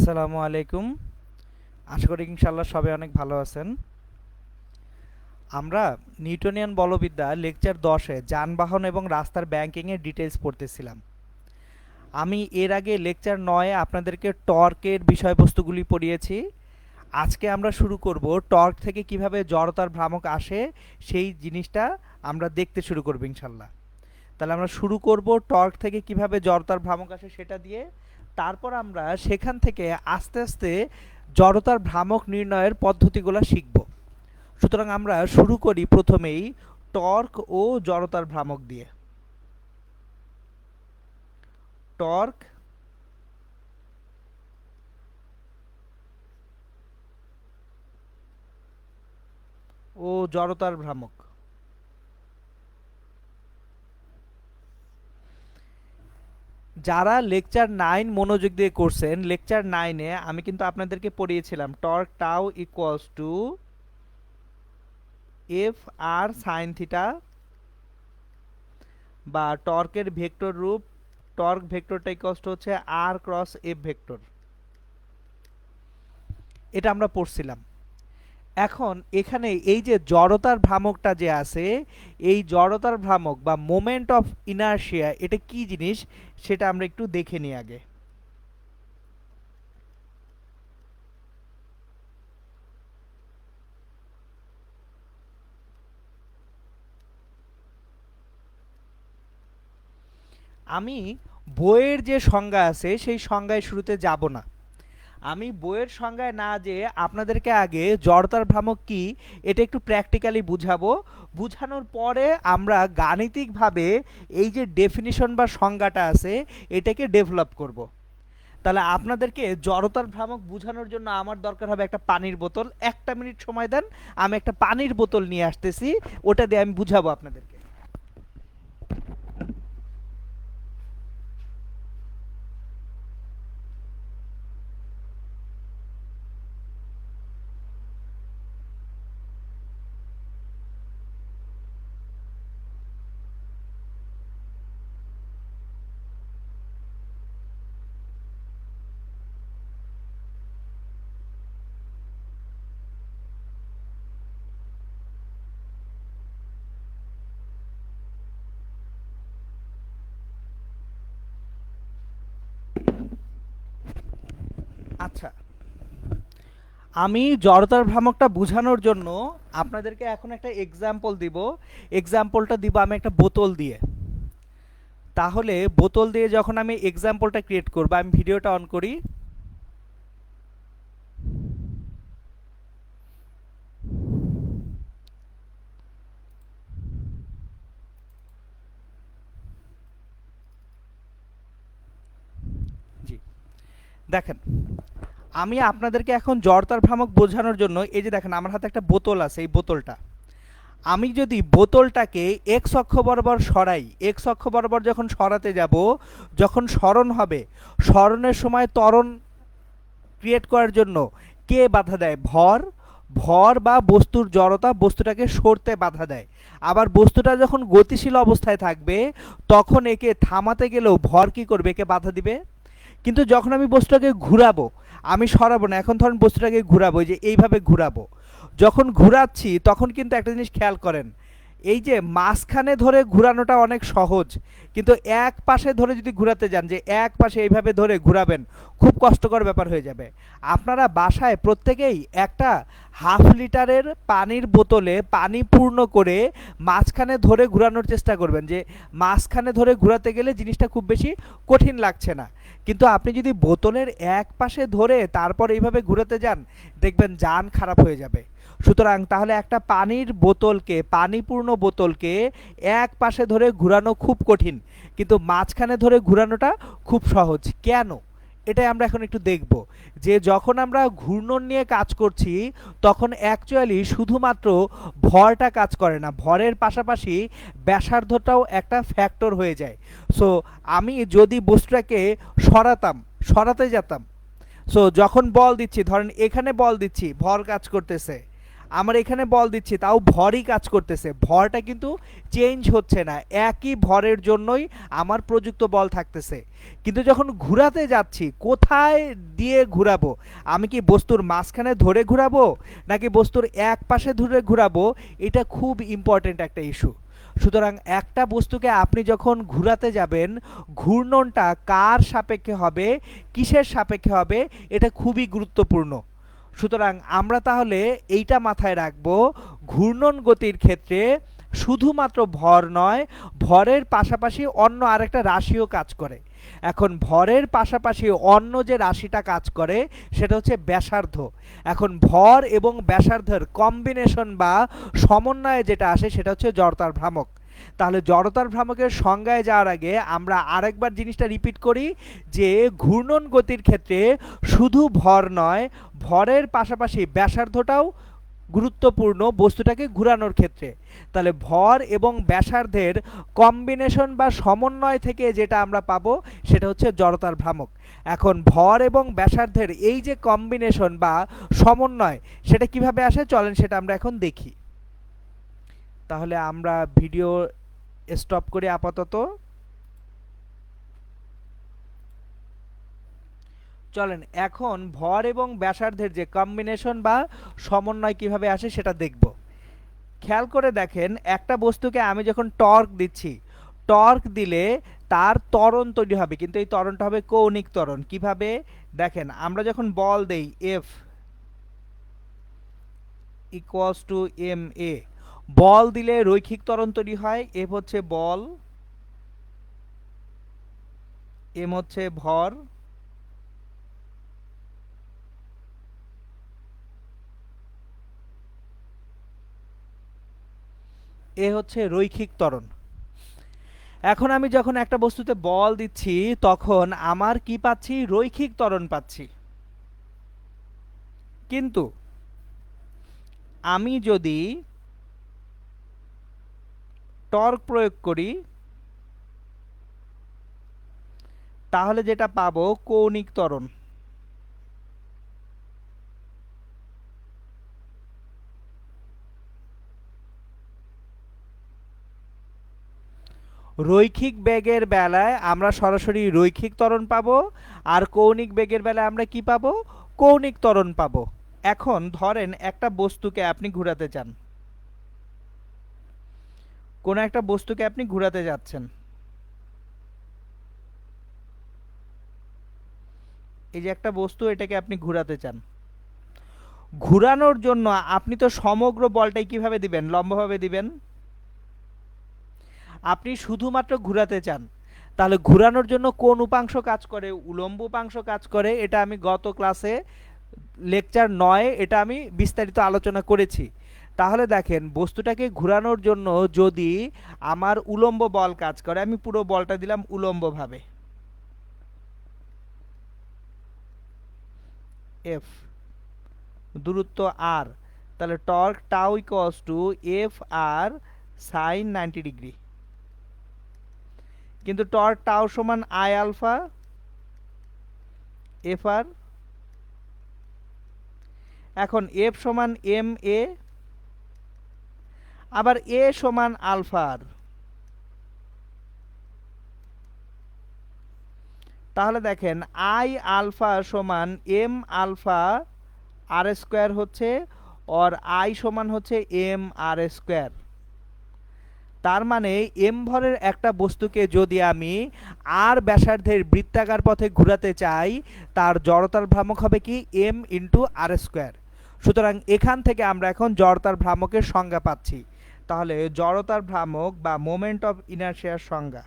আসসালামু আলাইকুম। আশা করি ইনশাআল্লাহ সবাই অনেক ভালো আছেন। আমরা নিউটনিয়ান বলবিদ্যা লেকচার 10-এ যানবাহন এবং রাস্তার ব্যাংকিং এর ডিটেইলস পড়তেছিলাম। আমি এর আগে লেকচার 9-এ আপনাদেরকে টর্কের বিষয়বস্তুগুলি পড়িয়েছি। আজকে আমরা শুরু করব টর্ক থেকে কিভাবে জড়তার ভ্রামক আসে সেই জিনিসটা আমরা দেখতে শুরু করব ইনশাআল্লাহ। তাহলে আমরা শুরু করব টর্ক থেকে কিভাবে জড়তার ভ্রামক আসে সেটা দিয়ে। তারপর আমরা সেখান থেকে আস্তে আস্তে জড়তার ভ্রামক নির্ণয়ের পদ্ধতিগুলো শিখব। সুতরাং আমরা শুরু করি প্রথমেই টর্ক ও জড়তার ভ্রামক দিয়ে। টর্ক ও জড়তার ভ্রামক। যারা লেকচার 9 মনোযোগ দিয়ে করছেন, লেকচার 9-এ আমি কিন্তু আপনাদেরকে পড়িয়েছিলাম torque tau equals to F R sine theta, বা টর্কের ভেক্টর রূপ টর্ক ভেক্টরটা ইকুয়ালস টু হচ্ছে আর ক্রস এফ ভেক্টর। এটা আমরা পড়ছিলাম। এখন এখানে এই যে জড়তার ভ্রামকটা যে আছে, এই জড়তার ভ্রামক বা মোমেন্ট অফ ইনার্শিয়া এটা কি জিনিস সেটা আমরা একটু দেখে নিই আগে। আমি বইয়ের যে সংজ্ঞা আছে সেই সংজ্ঞায় শুরুতে যাব না। আমি বইয়ের সংজ্ঞায় না যে আপনাদেরকে আগে জড়তার ভ্রামক কি এটা একটু প্র্যাকটিক্যালি বুঝাবো। বুঝানোর পরে আমরা গাণিতিকভাবে এই যে ডেফিনিশন বা সংজ্ঞাটা আছে এটাকে ডেভেলপ করব। তাহলে আপনাদেরকে জড়তার ভ্রামক বোঝানোর জন্য আমার দরকার হবে একটা পানির বোতল। 1 মিনিট সময় দেন, আমি একটা পানির বোতল নিয়ে আসতেছি, ওটা দিয়ে আমি বুঝাবো আপনাদেরকে। আচ্ছা, আমি জড়তার ভ্রামকটা বোঝানোর জন্য আপনাদেরকে এখন একটা এক্সাম্পল দিব। এক্সাম্পলটা দিব আমি একটা বোতল দিয়ে। তাহলে বোতল দিয়ে যখন আমি এক্সাম্পলটা ক্রিয়েট করব, আমি ভিডিওটা অন করি। জি, দেখেন আমি আপনাদেরকে এখন জড়তার ভ্রামক বোঝানোর জন্য এই যে দেখেন আমার হাতে একটা বোতল আছে। এই বোতলটা আমি যদি বোতলটাকে এক্স অক্ষ বরাবর সরাই, এক্স অক্ষ বরাবর যখন সরাতে যাব, যখন সরণ হবে, সরণের সময় ত্বরণ ক্রিয়েট করার জন্য কে বাধা দেয়? ভর। ভর বা বস্তুর জড়তা বস্তুটাকে সরতে বাধা দেয়। আবার বস্তুটা যখন গতিশীল অবস্থায় থাকবে তখন একে থামাতে গেলেও ভর কি করবে? একে বাধা দিবে। কিন্তু যখন আমি বস্তুটাকে ঘুরাবো, আমি সরাবো না, এখন ধরেন বস্তুটাকে ঘুরাবো, এই যে এইভাবে ঘুরাবো, যখন ঘুরাচ্ছি তখন কিন্তু একটা জিনিস খেয়াল করেন, এই যে মাঝখানে ধরে ঘুরানোটা অনেক সহজ, কিন্তু এক পাশে ধরে যদি ঘুরাতে যান, যে এক পাশে এইভাবে ধরে ঘুরাবেন, খুব কষ্টকর ব্যাপার হয়ে যাবে। আপনারা বাসায় প্রত্যেকেই একটা হাফ লিটারের পানির বোতলে পানি পূর্ণ করে মাঝখানে ধরে ঘুরানোর চেষ্টা করবেন, যে মাঝখানে ধরে ঘুরাতে গেলে জিনিসটা খুব বেশি কঠিন লাগছে না। কিন্তু আপনি যদি বোতলের এক পাশে ধরে তারপর এইভাবে ঘুরাতে যান, দেখবেন জান খারাপ হয়ে যাবে। সুতরাং তাহলে একটা পানির বোতলকে, পানিপূর্ণ বোতলকে এক পাশে ধরে ঘুরানো খুব কঠিন, কিন্তু মাঝখানে ধরে ঘুরানোটা খুব সহজ। কেন? এটাই আমরা এখন একটু দেখব, যে যখন আমরা ঘূর্ণন নিয়ে কাজ করছি তখন অ্যাকচুয়ালি শুধুমাত্র ভরটা কাজ করে না, ভরের পাশাপাশি ব্যাসার্ধটাও একটা ফ্যাক্টর হয়ে যায়। সো আমি যদি বস্তুটাকে সরাতে যেতাম, সো যখন বল দিচ্ছি, ধরেন এখানে বল দিচ্ছি, ভর কাজ করতেছে, আমার এখানে বল দিচ্ছি, তাও ভরই কাজ করতেছে, ভরটা কিন্তু চেঞ্জ হচ্ছে না, একই ভরের জন্যই আমার প্রযুক্ত বল থাকতেছে। কিন্তু যখন ঘোরাতে যাচ্ছি, কোথায় দিয়ে ঘোরাবো? আমি কি বস্তুর মাঝখানে ধরে ঘোরাবো নাকি বস্তুর এক পাশে ধরে ঘোরাবো? এটা খুব ইম্পর্টেন্ট একটা ইস্যু। সুতরাং একটা বস্তুকে আপনি যখন ঘোরাতে যাবেন, ঘূর্ণনটা কার সাপেক্ষে হবে, কিসের সাপেক্ষে হবে, এটা খুবই গুরুত্বপূর্ণ। সুতরাং আমরা তাহলে এইটা মাথায় রাখবো, ঘূর্ণন গতির ক্ষেত্রে শুধুমাত্র ভর নয়, ভরের পাশাপাশি অন্য আরেকটা রাশিও কাজ করে। এখন ভরের পাশাপাশি অন্য যে রাশিটা কাজ করে সেটা হচ্ছে ব্যাসার্ধ। এখন ভর এবং ব্যাসার্ধের কম্বিনেশন বা সমন্বয়ে যেটা আসে সেটা হচ্ছে জড়তার ভ্রামক। তাহলে জড়তার ভ্রামকের সংজ্ঞায় যাওয়ার আগে আমরা আরেকবার জিনিসটা রিপিট করি, যে ঘূর্ণন গতির ক্ষেত্রে শুধু ভর নয়, ভরের পাশাপাশি ব্যাসার্ধটাও গুরুত্বপূর্ণ বস্তুটাকে ঘোরানোর ক্ষেত্রে। তাহলে ভর এবং ব্যাসার্ধের কম্বিনেশন বা সমন্বয় থেকে যেটা আমরা পাবো সেটা হচ্ছে জড়তার ভ্রামক। এখন ভর এবং ব্যাসার্ধের এই যে কম্বিনেশন বা সমন্বয়, সেটা কিভাবে আসে চলেন সেটা আমরা এখন দেখি। তাহলে আমরা ভিডিও স্টপ করি আপাতত। চলেন এখন ভর এবং ব্যাসার্ধের যে কম্বিনেশন বা সমন্বয় কিভাবে আসে সেটা দেখব। খেয়াল করে দেখেন, একটা বস্তুকে আমি যখন টর্ক দিচ্ছি, টর্ক দিলে তার ত্বরণ তৈরি হবে, কিন্তু এই ত্বরণটা হবে কৌণিক ত্বরণ। কিভাবে? দেখেন, আমরা যখন বল দেই F equals to M A, বল দিলে রৈখিক ত্বরণ তৈরি হয়। এফ হচ্ছে বল, এম হচ্ছে ভর, এ হচ্ছে রৈখিক ত্বরণ। এখন আমি যখন একটা বস্তুতে বল দিচ্ছি তখন আমার কি পাচ্ছি? রৈখিক ত্বরণ পাচ্ছি। কিন্তু আমি যদি টর্ক প্রয়োগ করি তাহলে যেটা পাবো কৌণিক ত্বরণ। রৈখিক বেগের বেলায় আমরা সরাসরি রৈখিক ত্বরণ পাবো, আর কৌণিক বেগের বেলায় আমরা কি পাবো? কৌণিক ত্বরণ পাবো। এখন ধরেন একটা বস্তুকে আপনি ঘোরাতে চান, কোনো একটা বস্তুকে আপনি ঘোরাতে যাচ্ছেন, এই যে একটা বস্তু, এটাকে আপনি ঘোরাতে চান। ঘোরানোর জন্য আপনি তো সমগ্র বলটাই কিভাবে দিবেন? লম্বভাবে দিবেন। আপনি শুধুমাত্র ঘোরাতে চান, তাহলে ঘোরানোর জন্য কোন উপাংশ কাজ করে? উলম্ব উপাংশ কাজ করে। এটা আমি গত ক্লাসে লেকচার ৯ এটা আমি বিস্তারিত আলোচনা করেছি। তাহলে দেখেন, বস্তুটাকে ঘোরানোর জন্য যদি আমার উলম্ব বল কাজ করে, আমি পুরো বলটা দিলাম উলম্বভাবে, এফ, দূরত্ব আর, তাহলে torque tau equals to F R sine 90 degree. কিন্তু টর্ক টাউ সমান আই আলফা এফ আর। এখন এফ সমান এম এ, আবার এ সমান আলফা আর। তাহলে দেখেন, আই আলফা সমান এম আলফা আর স্কোয়ার হচ্ছে, আর আই সমান হচ্ছে এম আর স্কোয়ার। তার মানে এম ভরের একটা বস্তুকে যদি আমি আর ব্যাসার্ধের বৃত্তাকার পথে ঘোরাতে চাই, তার জড়তার ভ্রামক হবে কি? এম ইন্টু আর স্কোয়ার। সুতরাং এখান থেকে আমরা এখন জড়তার ভ্রামকের সংজ্ঞা পাচ্ছি। তাহলে জড়তার ভ্রামক বা মোমেন্ট অফ ইনারশিয়ার সংজ্ঞা: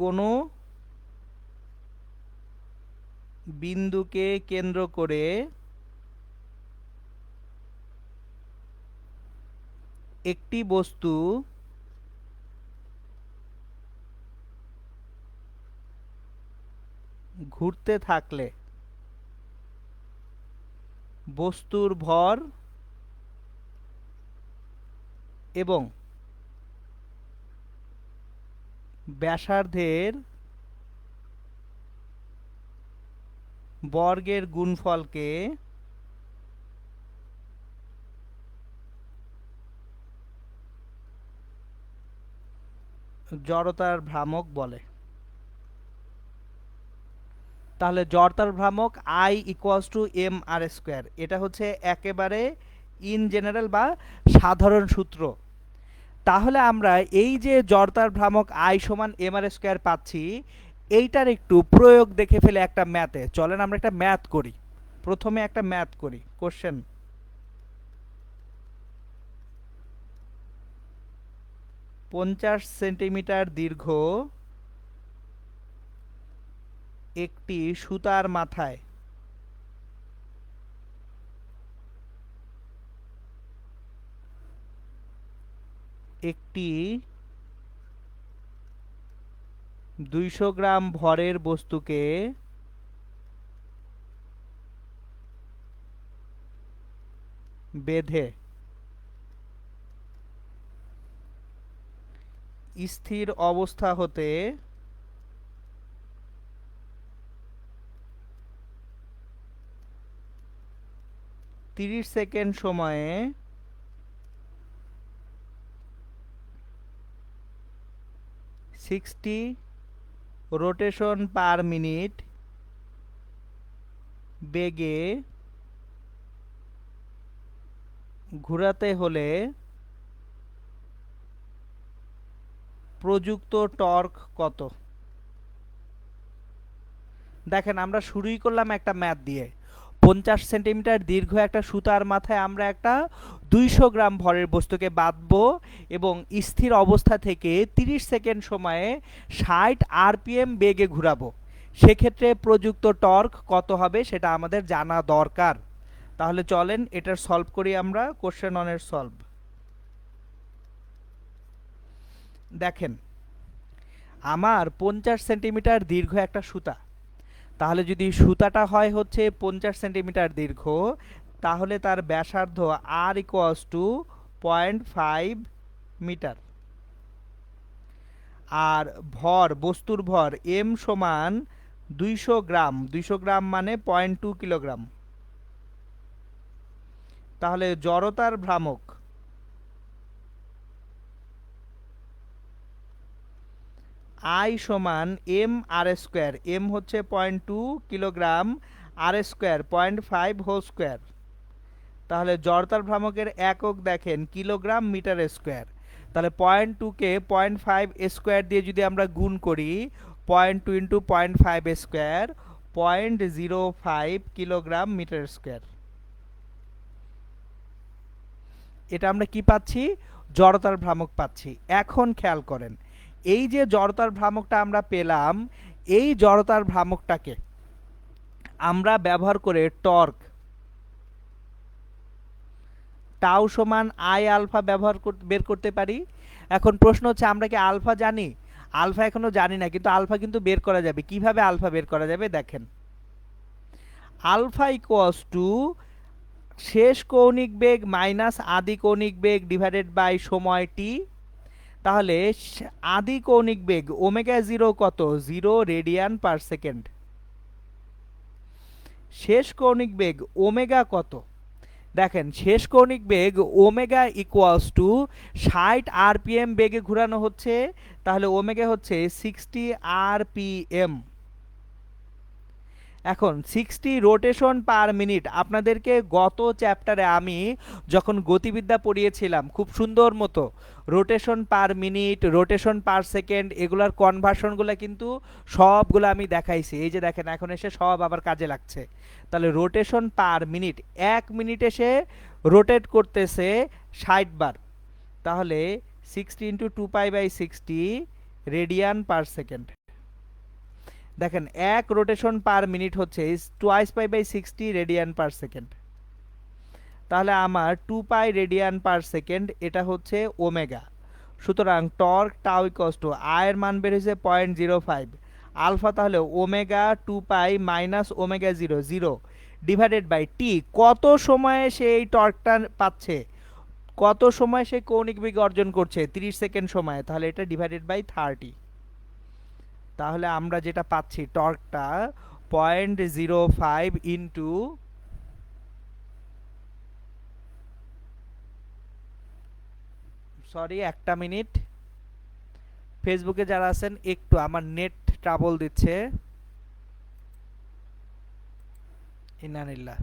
কোনো বিন্দুকে কেন্দ্র করে একটি বস্তু ঘুরতে থাকলে বস্তুর ভর এবং ব্যাসার্ধের বর্গের গুণফলকে জড়তার ভ্রামক বলে। তাহলে জড়তার ভ্রামক I equals to M R square, এটা হচ্ছে একেবারে ইন জেনারেল বা সাধারণ সূত্র। তাহলে আমরা এই যে জড়তার ভ্রামক আই সমান এম আর স্কোয়ার পাচ্ছি, এইটার একটু প্রয়োগ দেখে ফেলে একটা ম্যাথে। চলেন আমরা একটা ম্যাথ করি। প্রথমে একটা ম্যাথ করি। কোশ্চেন, 50 সেন্টিমিটার দীর্ঘ একটি সুতার মাথায় একটি 200 গ্রাম ভরের বস্তুকে বেঁধে স্থির অবস্থা হতে 30 সেকেন্ড সময়ে 60 রোটেশন পার মিনিট বেগে ঘোরাতে হলে প্রযুক্ত টর্ক কত? দেখেন, আমরা শুরুই করলাম একটা ম্যাথ দিয়ে। 50 সেন্টিমিটার দীর্ঘ একটা সুতার মাথায় আমরা একটা 200 গ্রাম ভরের বস্তুকে বাঁধবো এবং স্থির অবস্থা থেকে 30 সেকেন্ড সময়ে 60 আরপিএম বেগে ঘুরাবো। সেক্ষেত্রে প্রযুক্ত টর্ক কত হবে সেটা আমাদের জানা দরকার। তাহলে চলেন এটার সলভ করি আমরা। কোশ্চেন অনের সলভ। দেখেন, আমার 50 সেন্টিমিটার দীর্ঘ একটা সুতা। তাহলে যদি সুতাটা হয় হচ্ছে 50 সেন্টিমিটার দীর্ঘ, তাহলে তার ব্যাসার্ধ আর ইকুয়ালস টু 0.5 মিটার। আর ভর, বস্তুর ভর এম সমান 200 গ্রাম। 200 গ্রাম মানে 0.2 কিলোগ্রাম। তাহলে জড়তার ভ্রামক আই সমান এম আর স্কোয়ার। এম হচ্ছে 0.2 কিলোগ্রাম, আর স্কোয়ার 0.5 হোল স্কোয়ার। তাহলে জড়তার ভ্রামকের একক দেখেন কিলোগ্রাম মিটার স্কোয়ার। তাহলে 0.2কে 0.5 স্কোয়ার দিয়ে যদি আমরা গুণ করি, 0.2 into 0.5 square 0.05 kilogram metre square. এটা আমরা কি পাচ্ছি? জড়তার ভ্রামক পাচ্ছি। এখন খেয়াল করেন, এই যে জড়তার ভ্রামকটা আমরা পেলাম, এই জড়তার ভ্রামকটাকে আমরা ব্যবহার করে টর্ক টাউ সমান আই আলফা ব্যবহার বের করতে পারি। এখন প্রশ্ন হচ্ছে, আমরা কি আলফা জানি? আলফা এখনো জানি না, কিন্তু আলফা কিন্তু বের করা যাবে। কিভাবে আলফা বের করা যাবে দেখেন। আলফা ইকুয়ালস টু শেষ কৌণিক বেগ মাইনাস আদি কৌণিক বেগ ডিভাইডেড বাই সময় টি। তাহলে আদি কৌণিক বেগ ওমেগা 0 কত? 0 রেডিয়ান পার সেকেন্ড। শেষ কৌণিক বেগ ওমেগা কত? দেখেন, শেষ কৌণিক বেগ ওমেগা ইকুয়ালস টু 60 আরপিএম বেগে ঘোরানো হচ্ছে। তাহলে ওমেগা হচ্ছে 60 আরপিএম। এখন 60 রোটেশন পার মিনিট, আপনাদেরকে গত চ্যাপ্টারে আমি যখন গতিবিদ্যা পড়িয়েছিলাম খুব সুন্দর মতো rotation per minute, rotation per second, এগুলার কনভার্সনগুলো কিন্তু সবগুলো আমি দেখাইছি। এই যে দেখেন, এখন এসে সব আবার কাজে লাগছে। তাহলে রোটেশন পার মিনিট, 1 মিনিট এসে রোটেট করতেছে 60 বার। তাহলে 60 ইন্টু 2π/60 রেডিয়ান পার সেকেন্ড। দেখেন, 1 রোটেশন পার মিনিট হচ্ছে 2π/60 রেডিয়ান পার সেকেন্ড। তাহলে আমার 2π রেডিয়ান পার সেকেন্ড, এটা হচ্ছে ওমেগা। সুতরাং টর্ক টাউ ইকুয়ালস টু আয়ের মান বের হয়েছে 0.05 আলফা। তাহলে omega 2π minus omega 0 0 divided by T, কত সময়ে সে এই টর্কটা পাচ্ছে, কত সময় সে কৌণিক বেগ অর্জন করছে, 30 সেকেন্ড সময়ে, তাহলে এটা ডিভাইডেড বাই 30। তাহলে আমরা যেটা পাচ্ছি টর্কটা 0.05 ইন্টু, সরি একটা মিনিট, ফেসবুকে যারা আছেন একটু, আমার নেট ট্রাবল দিচ্ছে, ইন্নালিল্লাহ।